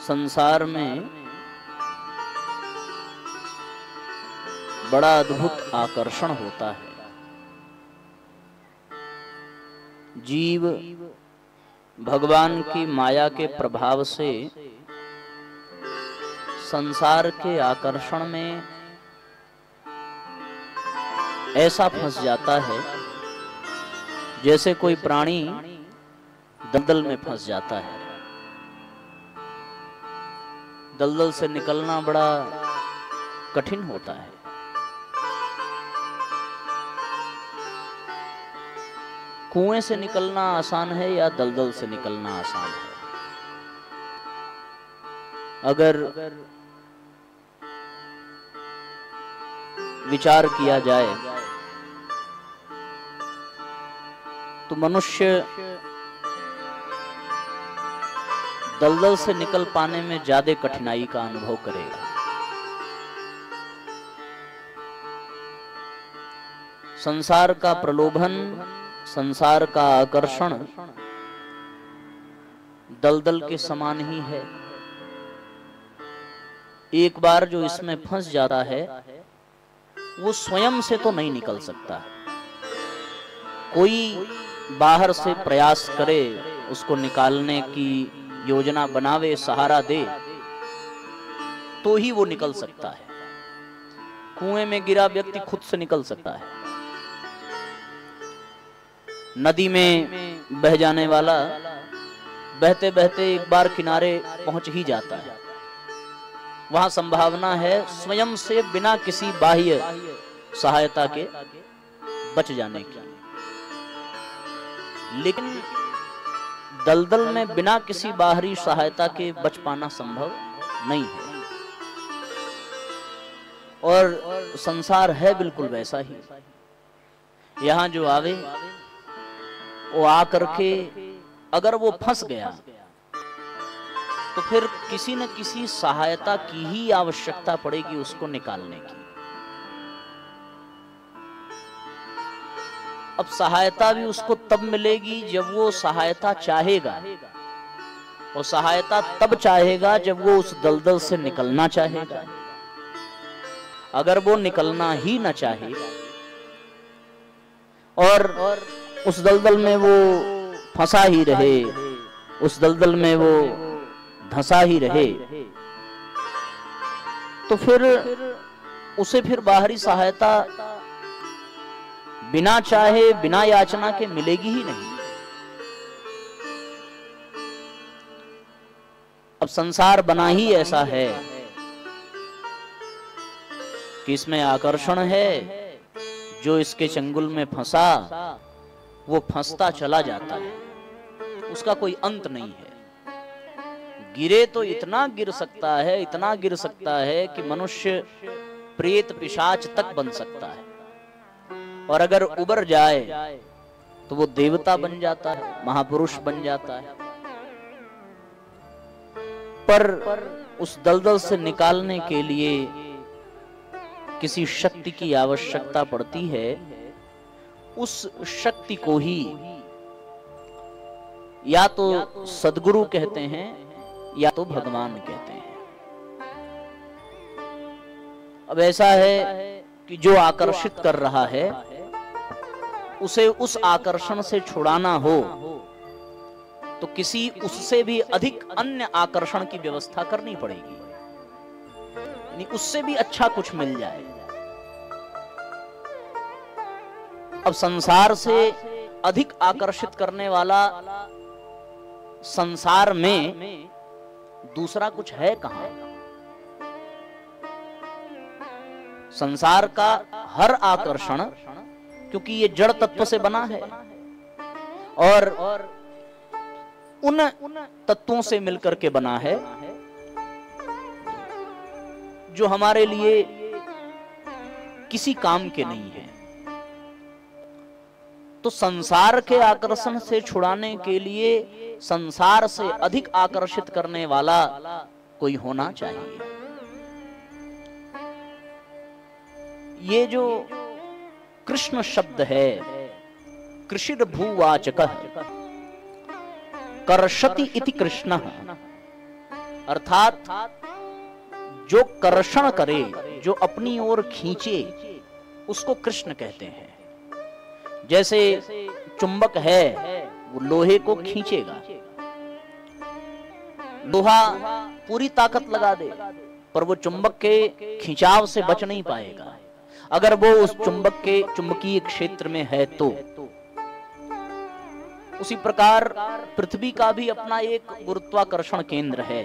संसार में बड़ा अद्भुत आकर्षण होता है। जीव भगवान की माया के प्रभाव से संसार के आकर्षण में ऐसा फंस जाता है जैसे कोई प्राणी दलदल में फंस जाता है। दलदल से निकलना बड़ा कठिन होता है। कुएं से निकलना आसान है या दलदल से निकलना आसान है? अगर विचार किया जाए तो मनुष्य दलदल से निकल पाने में ज्यादा कठिनाई का अनुभव करेगा। संसार का प्रलोभन, संसार का आकर्षण दलदल के समान ही है। एक बार जो इसमें फंस जाता है वो स्वयं से तो नहीं निकल सकता। कोई बाहर से प्रयास करे, उसको निकालने की योजना बनावे, सहारा दे, तो ही वो निकल सकता है। कुएं में गिरा व्यक्ति खुद से निकल सकता है। नदी में बह जाने वाला बहते बहते एक बार किनारे पहुंच ही जाता है। वहां संभावना है स्वयं से बिना किसी बाह्य सहायता के बच जाने की। लेकिन दलदल में बिना किसी बाहरी सहायता के बच पाना संभव नहीं है। और संसार है बिल्कुल वैसा ही। यहां जो आवे वो आकर के अगर वो फंस गया तो फिर किसी न किसी सहायता की ही आवश्यकता पड़ेगी उसको निकालने की। अब सहायता भी उसको तब मिलेगी जब वो सहायता चाहेगा, और सहायता तब चाहेगा जब वो उस दलदल से निकलना चाहेगा। अगर वो निकलना ही न चाहे और उस दलदल में वो फंसा ही रहे, उस दलदल में वो धंसा ही रहे, तो फिर उसे फिर बाहरी सहायता बिना चाहे, बिना याचना के मिलेगी ही नहीं। अब संसार बना ही ऐसा है कि इसमें आकर्षण है। जो इसके चंगुल में फंसा वो फंसता चला जाता है, उसका कोई अंत नहीं है। गिरे तो इतना गिर सकता है, इतना गिर सकता है कि मनुष्य प्रेत पिशाच तक बन सकता है। और अगर उबर जाए तो वो देवता बन जाता है, महापुरुष बन जाता है। पर उस दलदल से निकालने के लिए किसी शक्ति की आवश्यकता पड़ती है। उस शक्ति को ही या तो सद्गुरु कहते हैं या तो भगवान कहते हैं। अब ऐसा है कि जो आकर्षित कर रहा है उसे उस आकर्षण से छुड़ाना हो तो किसी उससे भी अधिक अन्य आकर्षण की व्यवस्था करनी पड़ेगी, यानी उससे भी अच्छा कुछ मिल जाए। अब संसार से अधिक आकर्षित करने वाला संसार में दूसरा कुछ है कहां? संसार का हर आकर्षण, क्योंकि ये जड़ तत्व से बना है और उन तत्वों से मिलकर के बना है जो हमारे लिए किसी काम के नहीं है। तो संसार के आकर्षण से छुड़ाने के लिए संसार से अधिक आकर्षित करने वाला कोई होना चाहिए। ये जो कृष्ण शब्द है, कृषिर भूवाचकः कर्षति इति कृष्णः, अर्थात जो कर्षण करे, जो अपनी ओर खींचे, उसको कृष्ण कहते हैं। जैसे चुंबक है, वो लोहे को खींचेगा, लोहा पूरी ताकत लगा दे पर वो चुंबक के खिंचाव से बच नहीं पाएगा अगर वो उस चुंबक के चुंबकीय क्षेत्र में है तो। उसी प्रकार पृथ्वी का भी अपना एक गुरुत्वाकर्षण केंद्र है।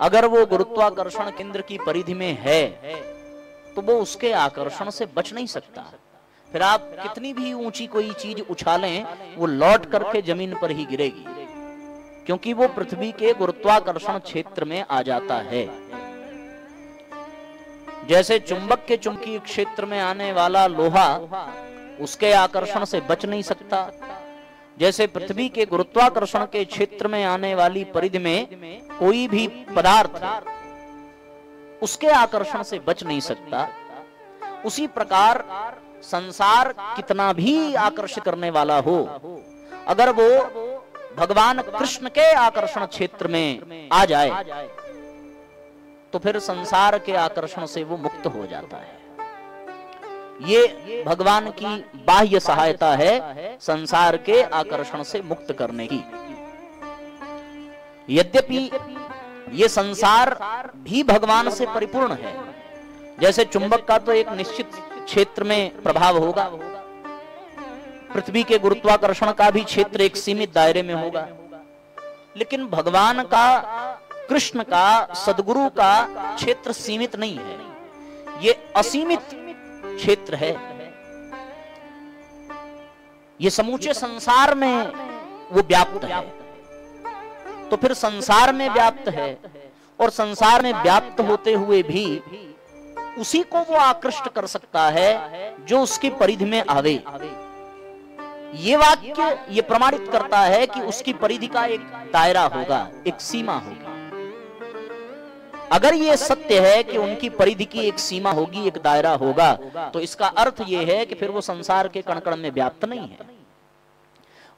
अगर वो गुरुत्वाकर्षण केंद्र की परिधि में है तो वो उसके आकर्षण से बच नहीं सकता। फिर आप कितनी भी ऊंची कोई चीज उछालें, वो लौट करके जमीन पर ही गिरेगी, क्योंकि वो पृथ्वी के गुरुत्वाकर्षण क्षेत्र में आ जाता है। जैसे चुंबक के चुंबकीय क्षेत्र में आने वाला लोहा उसके आकर्षण से बच नहीं सकता, जैसे पृथ्वी के गुरुत्वाकर्षण के क्षेत्र में आने वाली परिधि में कोई भी पदार्थ उसके आकर्षण से बच नहीं सकता, उसी प्रकार संसार कितना भी आकर्षित करने वाला हो, अगर वो भगवान कृष्ण के आकर्षण क्षेत्र में आ जाए तो फिर संसार के आकर्षण से वो मुक्त हो जाता है। ये भगवान की बाह्य सहायता है संसार के आकर्षण से मुक्त करने की। यद्यपि ये संसार भी भगवान से परिपूर्ण है। जैसे चुंबक का तो एक निश्चित क्षेत्र में प्रभाव होगा, पृथ्वी के गुरुत्वाकर्षण का भी क्षेत्र एक सीमित दायरे में होगा, लेकिन भगवान का, कृष्ण का, सद्गुरु का क्षेत्र सीमित नहीं है, ये असीमित क्षेत्र है। ये समूचे संसार में वो व्याप्त है। तो फिर संसार में व्याप्त है और संसार में व्याप्त होते हुए भी उसी को वो आकृष्ट कर सकता है जो उसकी परिधि में आवे। ये वाक्य ये प्रमाणित करता है कि उसकी परिधि का एक दायरा होगा, एक सीमा होगी। अगर ये सत्य है कि उनकी परिधि की एक सीमा होगी, एक दायरा होगा, तो इसका अर्थ ये है कि फिर वो संसार के कण-कण में व्याप्त नहीं है।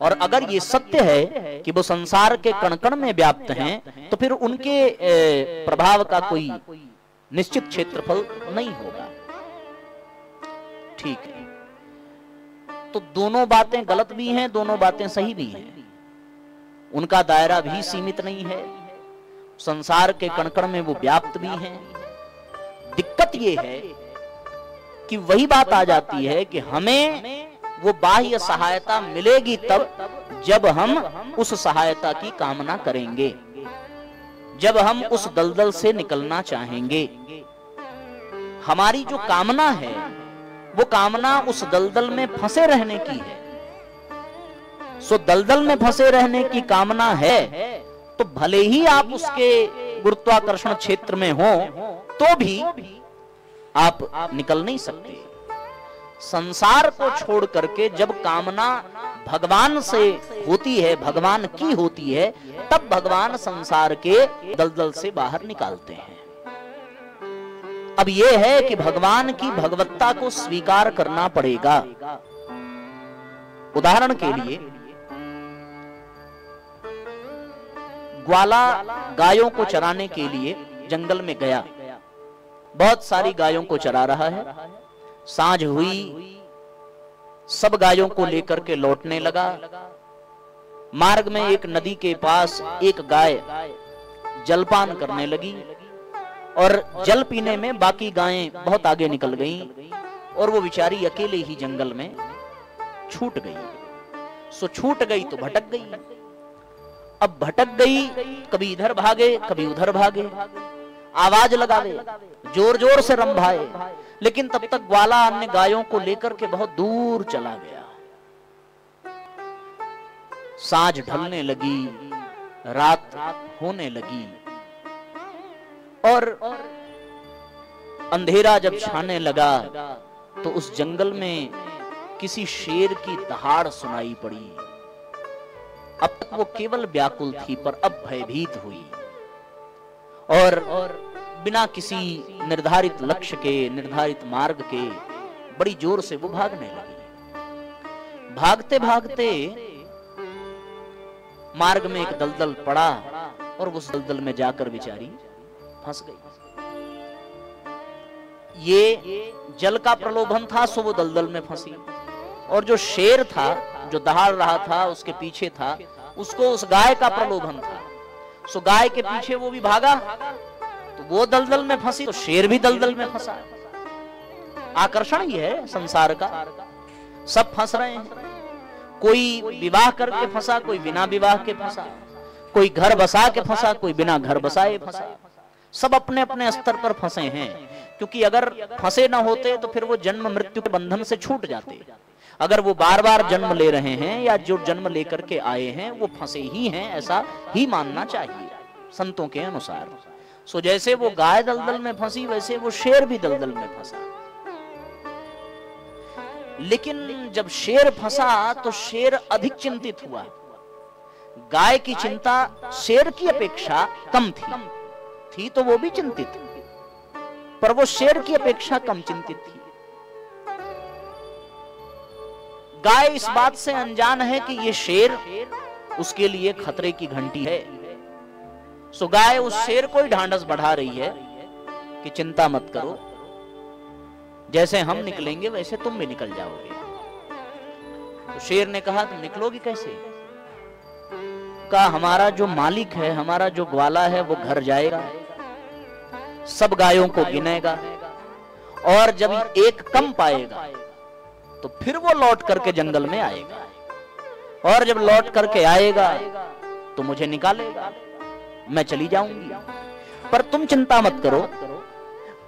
और अगर ये सत्य है कि वो संसार के कण-कण में व्याप्त हैं, तो फिर उनके प्रभाव का कोई निश्चित क्षेत्रफल नहीं होगा। ठीक है, तो दोनों बातें गलत भी हैं, दोनों बातें सही भी हैं। उनका दायरा भी सीमित नहीं है, संसार के कण-कण में वो व्याप्त भी हैं। दिक्कत ये है कि वही बात आ जाती है कि हमें वो बाह्य सहायता मिलेगी तब जब हम उस सहायता की कामना करेंगे, जब हम उस दलदल से निकलना चाहेंगे। हमारी जो कामना है वो कामना उस दलदल में फंसे रहने की है। सो दलदल में फंसे रहने की कामना है तो भले ही आप उसके गुरुत्वाकर्षण क्षेत्र में हो तो भी आप निकल नहीं सकते। संसार को छोड़ करके जब कामना भगवान से होती है, भगवान की होती है, तब भगवान संसार के दलदल से बाहर निकालते हैं। अब यह है कि भगवान की भगवत्ता को स्वीकार करना पड़ेगा। उदाहरण के लिए, ग्वाला गायों को चराने के लिए जंगल में गया, बहुत सारी गायों को चरा रहा है। सांझ हुई, सब गायों को लेकर के लौटने लगा। मार्ग में एक नदी के पास एक गाय जलपान करने लगी और जल पीने में बाकी गायें बहुत आगे निकल गईं और वो बेचारी अकेले ही जंगल में छूट गई। सो छूट गई तो भटक गई। अब भटक गई, कभी इधर भागे कभी उधर भागे, आवाज लगावे, जोर जोर से रंभाए, लेकिन तब तक ग्वाला अन्य गायों को लेकर के बहुत दूर चला गया। सांझ ढलने लगी, रात होने लगी और अंधेरा जब छाने लगा तो उस जंगल में किसी शेर की दहाड़ सुनाई पड़ी। अब तक वो केवल व्याकुल थी पर अब भयभीत हुई और बिना किसी निर्धारित लक्ष्य के, निर्धारित मार्ग के बड़ी जोर से वो भागने लगी। भागते भागते मार्ग में एक दलदल पड़ा और वो दलदल में जाकर बेचारी फंस गई। ये जल का प्रलोभन था, सो वो दलदल में फंसी। और जो शेर था, जो दहाड़ रहा था, उसके पीछे था, उसको उस गाय का प्रलोभन था, सो गाय के पीछे वो भी भागा, तो वो दलदल में फंसी, तो शेर भी दलदल में फंसा। आकर्षण ही है संसार का, सब फंस रहे हैं। कोई विवाह करके फंसा, कोई बिना विवाह के फंसा, कोई घर बसा के फंसा, कोई बिना घर बसाए फंसा। सब अपने अपने स्तर पर फंसे हैं, क्योंकि अगर फंसे ना होते तो फिर वो जन्म मृत्यु के बंधन से छूट जाते। अगर वो बार बार जन्म ले रहे हैं या जो जन्म लेकर के आए हैं वो फंसे ही हैं, ऐसा ही मानना चाहिए संतों के अनुसार। सो जैसे वो गाय दलदल में फंसी, वैसे वो शेर भी दलदल में फंसा। लेकिन जब शेर फंसा तो शेर अधिक चिंतित हुआ। गाय की चिंता शेर की अपेक्षा कम थी तो वो भी चिंतित, पर वो शेर की अपेक्षा कम चिंतित थी। गाय इस बात से अनजान है कि ये शेर उसके लिए खतरे की घंटी है। सो गाय उस शेर को ही ढांढस बढ़ा रही है कि चिंता मत करो, जैसे हम निकलेंगे वैसे तुम भी निकल जाओगे। तो शेर ने कहा तुम निकलोगे कैसे? कहा हमारा जो मालिक है, हमारा जो ग्वाला है, वो घर जाएगा, सब गायों को गिनेगा, और जब एक कम पाएगा तो फिर वो लौट करके जंगल में आएगा, और जब लौट करके आएगा तो मुझे निकालेगा, मैं चली जाऊंगी। पर तुम चिंता मत करो,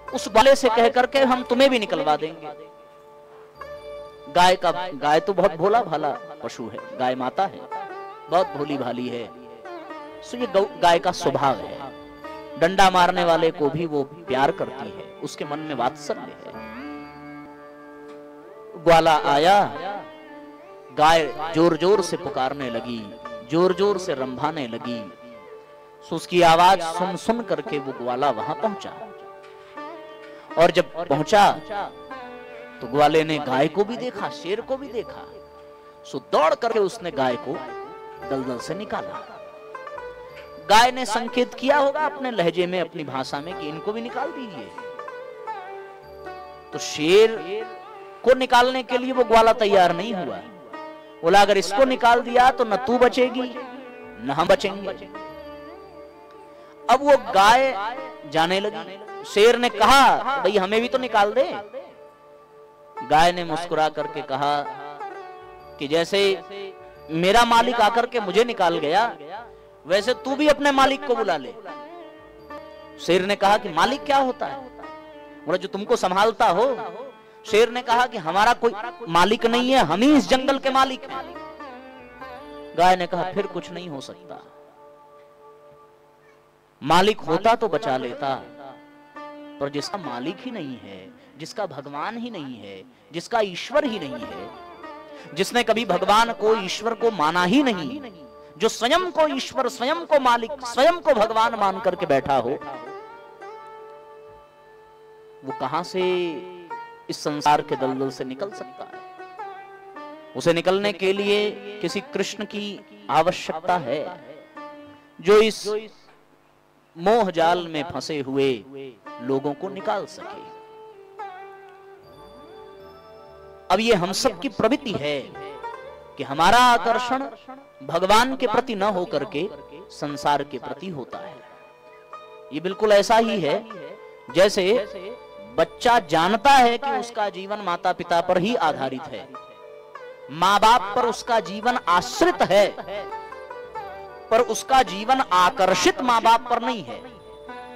उस ग्वाले से कह करके हम तुम्हें भी निकलवा देंगे। गाय तो बहुत भोला भाला पशु है, गाय माता है, बहुत भोली भाली है। सो ये गाय का स्वभाव है, डंडा मारने वाले को भी वो प्यार करती है, उसके मन में वात्सल्य है। ग्वाला आया, गाय जोर जोर से पुकारने लगी, जोर जोर से रंभाने लगी। सो उसकी आवाज सुन सुन करके वो ग्वाला वहां पहुंचा, और जब पहुंचा तो ग्वाले ने गाय को भी देखा, शेर को भी देखा। सो दौड़ करके उसने गाय को दलदल से निकाला। गाय ने संकेत किया होगा अपने लहजे में, अपनी भाषा में, कि इनको भी निकाल दीजिए। तो शेर को निकालने के लिए वो ग्वाला तैयार नहीं हुआ। बोला अगर इसको निकाल दिया तो न तू बचेगी न हम बचेंगे। अब वो गाय जाने लगी। शेर ने कहा भाई हमें भी तो निकाल दे। गाय ने मुस्कुरा करके कहा कि जैसे मेरा मालिक आकर के मुझे निकाल गया, वैसे तू भी अपने मालिक को बुला ले। शेर ने कहा कि मालिक क्या होता है? बोला जो तुमको संभालता हो। शेर ने कहा कि हमारा कोई मालिक नहीं है, हम ही इस जंगल के मालिक हैं। गाय ने कहा फिर कुछ नहीं हो सकता, मालिक होता तो बचा लेता, पर जिसका मालिक ही नहीं है, जिसका भगवान ही नहीं है, जिसका ईश्वर ही नहीं है, जिसने कभी भगवान को ईश्वर को माना ही नहीं, जो स्वयं को ईश्वर, स्वयं को मालिक, स्वयं को भगवान मान करके बैठा हो, वो कहां से इस संसार के दलदल से निकल सकता है? उसे निकलने के लिए किसी कृष्ण की आवश्यकता है, जो इस मोह जाल में फंसे हुए लोगों को निकाल सके। अब ये हम सब की प्रवृत्ति है कि हमारा आकर्षण भगवान के प्रति न होकर के संसार के प्रति होता है। ये बिल्कुल ऐसा ही है जैसे बच्चा जानता है कि उसका जीवन माता पिता पर ही आधारित है, माँ बाप पर उसका जीवन आश्रित है, पर उसका जीवन आकर्षित माँ बाप पर नहीं है।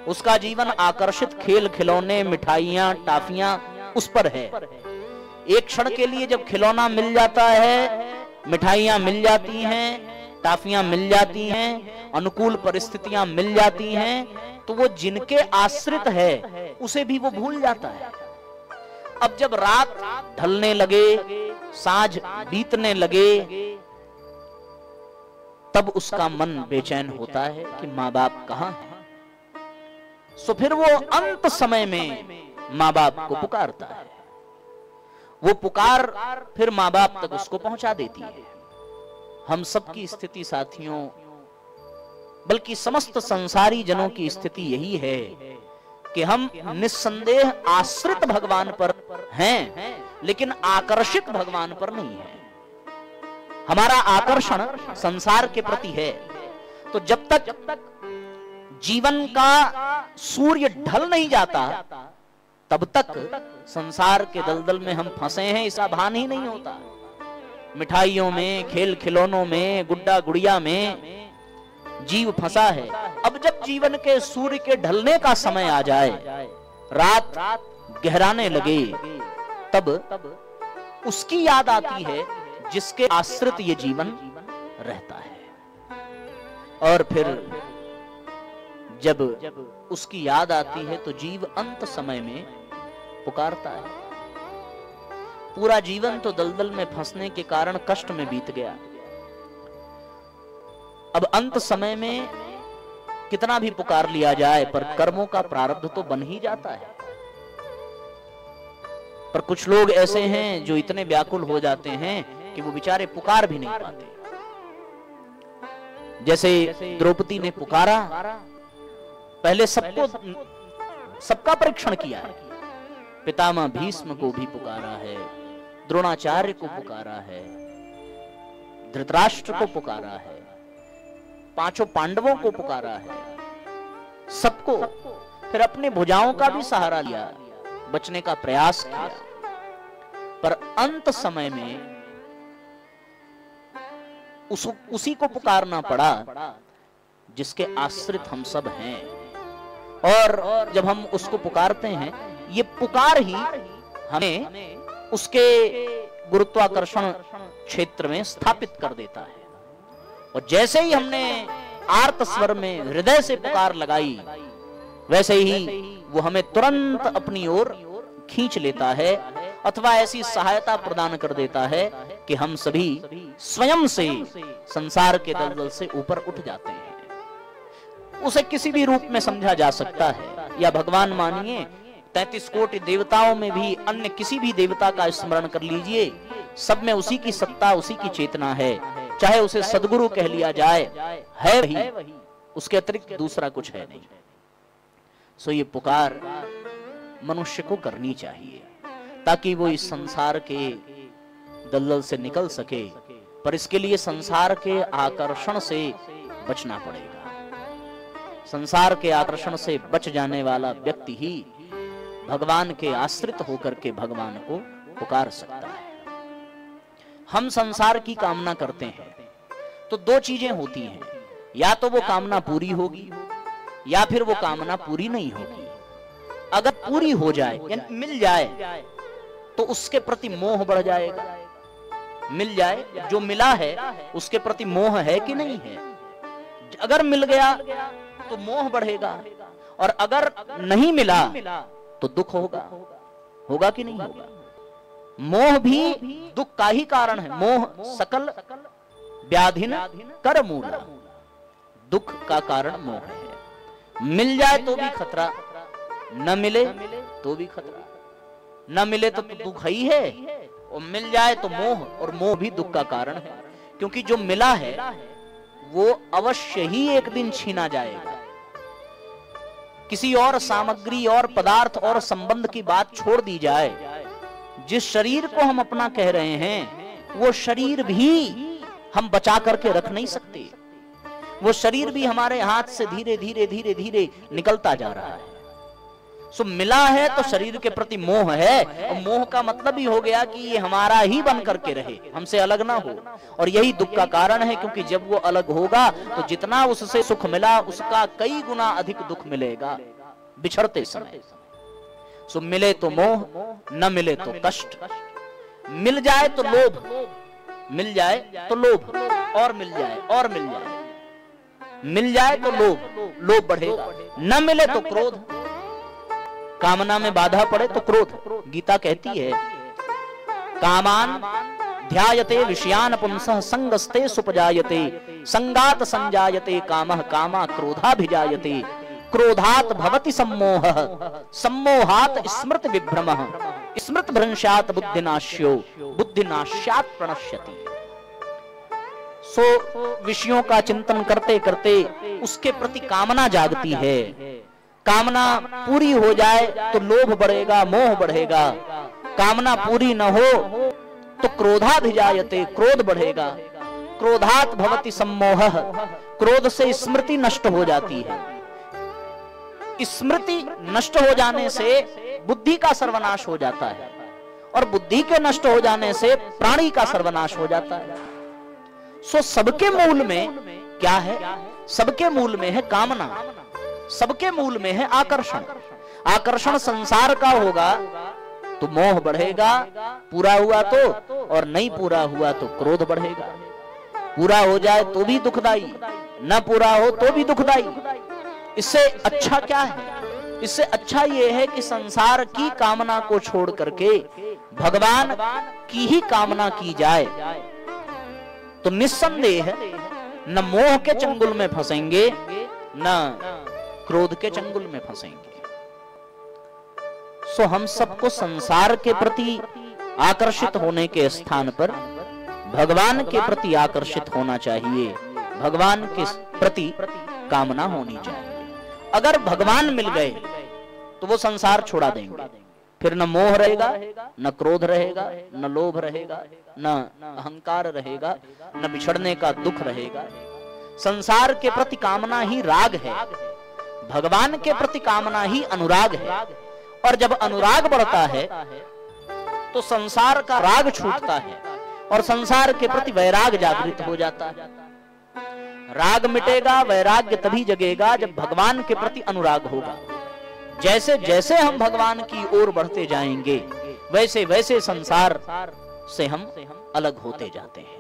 उसका जीवन आकर्षित खेल खिलौने, मिठाइयां, टाफियां उस पर है। एक क्षण के लिए जब खिलौना मिल जाता है, मिठाइयां मिल जाती हैं, टाफियां मिल जाती हैं, अनुकूल परिस्थितियां मिल जाती हैं, तो वो जिनके आश्रित है उसे भी वो भूल जाता है। अब जब रात ढलने लगे, सांझ बीतने लगे, तब उसका मन बेचैन होता है कि माँ बाप कहाँ हैं। सो फिर वो अंत समय में माँ बाप को पुकारता है। वो पुकार फिर माँ बाप तक उसको पहुंचा देती है। हम सबकी स्थिति साथियों बल्कि समस्त संसारी जनों की स्थिति यही है कि हम निस्संदेह आश्रित भगवान पर हैं, लेकिन आकर्षित भगवान पर नहीं है। हमारा आकर्षण संसार के प्रति है। तो जब तक जीवन का सूर्य ढल नहीं जाता, तब तक संसार के दलदल में हम फंसे हैं, इसका भान ही नहीं होता। मिठाइयों में, खेल खिलौनों में, गुड्डा गुड़िया में जीव फंसा है। अब जब जीवन के सूर्य के ढलने का समय आ जाए, रात गहराने लगे, तब उसकी याद आती है जिसके आश्रित ये जीवन रहता है। और फिर जब उसकी याद आती है तो जीव अंत समय में पुकारता है। पूरा जीवन तो दलदल में फंसने के कारण कष्ट में बीत गया। अब अंत समय में कितना भी पुकार लिया जाए, पर कर्मों का प्रारब्ध तो बन ही जाता है। पर कुछ लोग ऐसे हैं जो इतने व्याकुल हो जाते हैं कि वो बेचारे पुकार भी नहीं पाते। जैसे द्रौपदी ने पुकारा, पहले सबका परीक्षण किया है। पितामह भीष्म को भी पुकारा है, द्रोणाचार्य को पुकारा है, धृतराष्ट्र को पुकारा है, पांचों पांडवों को पुकारा है, सबको। फिर अपने भुजाओं का भी सहारा लिया, बचने का प्रयास किया। पर अंत समय में उसी को पुकारना पड़ा जिसके आश्रित हम सब हैं। और जब हम उसको पुकारते हैं, ये पुकार ही हमें उसके गुरुत्वाकर्षण क्षेत्र में स्थापित कर देता है। और जैसे ही हमने आर्त स्वर में हृदय से पुकार लगाई, वैसे ही वो हमें तुरंत अपनी ओर खींच लेता है, अथवा ऐसी सहायता प्रदान कर देता है कि हम सभी स्वयं से संसार के दलदल से ऊपर उठ जाते हैं। उसे किसी भी रूप में समझा जा सकता है, या भगवान मानिए 33 कोटि देवताओं में भी अन्य किसी भी देवता का स्मरण कर लीजिए, सब में उसी की सत्ता, उसी की चेतना है। चाहे उसे सदगुरु कह लिया जाए, है वही, उसके अतिरिक्त दूसरा कुछ है नहीं। सो ये पुकार मनुष्य को करनी चाहिए ताकि वो इस संसार के दलदल से निकल सके। पर इसके लिए संसार के आकर्षण से बचना पड़ेगा। संसार के आकर्षण से बच जाने वाला व्यक्ति ही भगवान के आश्रित होकर के भगवान को पुकार सकता है। हम संसार की कामना करते हैं तो दो चीजें होती हैं, या तो वो कामना पूरी होगी या फिर वो कामना पूरी नहीं होगी। अगर पूरी हो जाए यानी मिल जाए तो उसके प्रति मोह बढ़ जाएगा। मिल जाए, जो मिला है उसके प्रति मोह है कि नहीं है। अगर मिल गया तो मोह बढ़ेगा, और अगर नहीं मिला तो दुख होगा कि नहीं होगा। मोह भी दुख का ही कारण है। मोह सकल व्याधिन कर मूल, दुख का कारण मोह है। मिल जाए तो भी खतरा, न मिले तो भी खतरा। न मिले तो दुख ही है, और मिल जाए तो मोह, और मोह भी दुख का कारण है। क्योंकि जो मिला है वो अवश्य ही एक दिन छीना जाएगा। किसी और सामग्री और पदार्थ और संबंध की बात छोड़ दी जाए, जिस शरीर को हम अपना कह रहे हैं वो शरीर भी हम बचा करके रख नहीं सकते। वो शरीर भी हमारे हाथ से धीरे धीरे धीरे धीरे निकलता जा रहा है। सो मिला है तो शरीर के प्रति मोह है, और मोह का मतलब ही हो गया कि ये हमारा ही बन करके रहे, हमसे अलग ना हो। और यही दुख का कारण है, क्योंकि जब वो अलग होगा तो जितना उससे सुख मिला उसका कई गुना अधिक दुख मिलेगा बिछड़ते समय। सो मिले तो मोह, न मिले तो कष्ट। मिल जाए तो लोभ, मिल जाए तो लोभ, और मिल जाए और मिल जाए। मिल जाए तो लोभ बढ़ेगा, न मिले तो क्रोध। कामना में बाधा पड़े तो क्रोध। गीता कहती है, कामान ध्यायते विषयान पुंसः संगस्ते सुपजायते संगात संजायते कामः कामा क्रोधाभिजायते क्रोधात भवति सम्मोहः सम्मोहात स्मृति विभ्रमः स्मृति भ्रंशात बुद्धिनाश्यो बुद्धिनाश्यात प्रणश्यति। सो विषयों का चिंतन करते करते उसके प्रति कामना जागती है। कामना पूरी हो जाए तो लोभ बढ़ेगा, मोह बढ़ेगा। कामना पूरी न हो तो क्रोधाभिजायते, क्रोध बढ़ेगा। क्रोधात भवति सम्मोहः, क्रोध से स्मृति नष्ट हो जाती है। स्मृति नष्ट हो जाने से बुद्धि का सर्वनाश हो जाता है, और बुद्धि के नष्ट हो जाने से प्राणी का सर्वनाश हो जाता है। सो सबके मूल में क्या है? सबके मूल में है कामना, सबके मूल में है आकर्षण। आकर्षण संसार का होगा तो मोह बढ़ेगा, पूरा हुआ तो, और नहीं पूरा हुआ तो क्रोध बढ़ेगा। पूरा हो जाए तो भी दुखदाई, न पूरा हो तो भी दुखदाई। इससे अच्छा क्या है? इससे अच्छा ये है कि संसार की कामना को छोड़ करके भगवान की ही कामना की जाए, तो निस्संदेह न मोह के चंगुल में फंसेंगे, न क्रोध के चंगुल में फंसेंगे। सो हम सबको संसार के प्रति आकर्षित होने के स्थान पर भगवान के प्रति आकर्षित होना चाहिए, भगवान के प्रति कामना होनी चाहिए। अगर भगवान मिल गए तो वो संसार छोड़ा देंगे, फिर न मोह रहेगा, न क्रोध रहेगा, न लोभ रहेगा, न अहंकार रहेगा, न बिछड़ने का दुख रहेगा। संसार के प्रति कामना ही राग है, भगवान के प्रति कामना ही अनुराग है। और जब अनुराग बढ़ता है तो संसार का राग छूटता है और संसार के प्रति वैराग जागृत हो जाता है। राग मिटेगा, वैराग्य तभी जगेगा जब भगवान के प्रति अनुराग होगा। जैसे जैसे हम भगवान की ओर बढ़ते जाएंगे, वैसे वैसे संसार से हम अलग होते जाते हैं।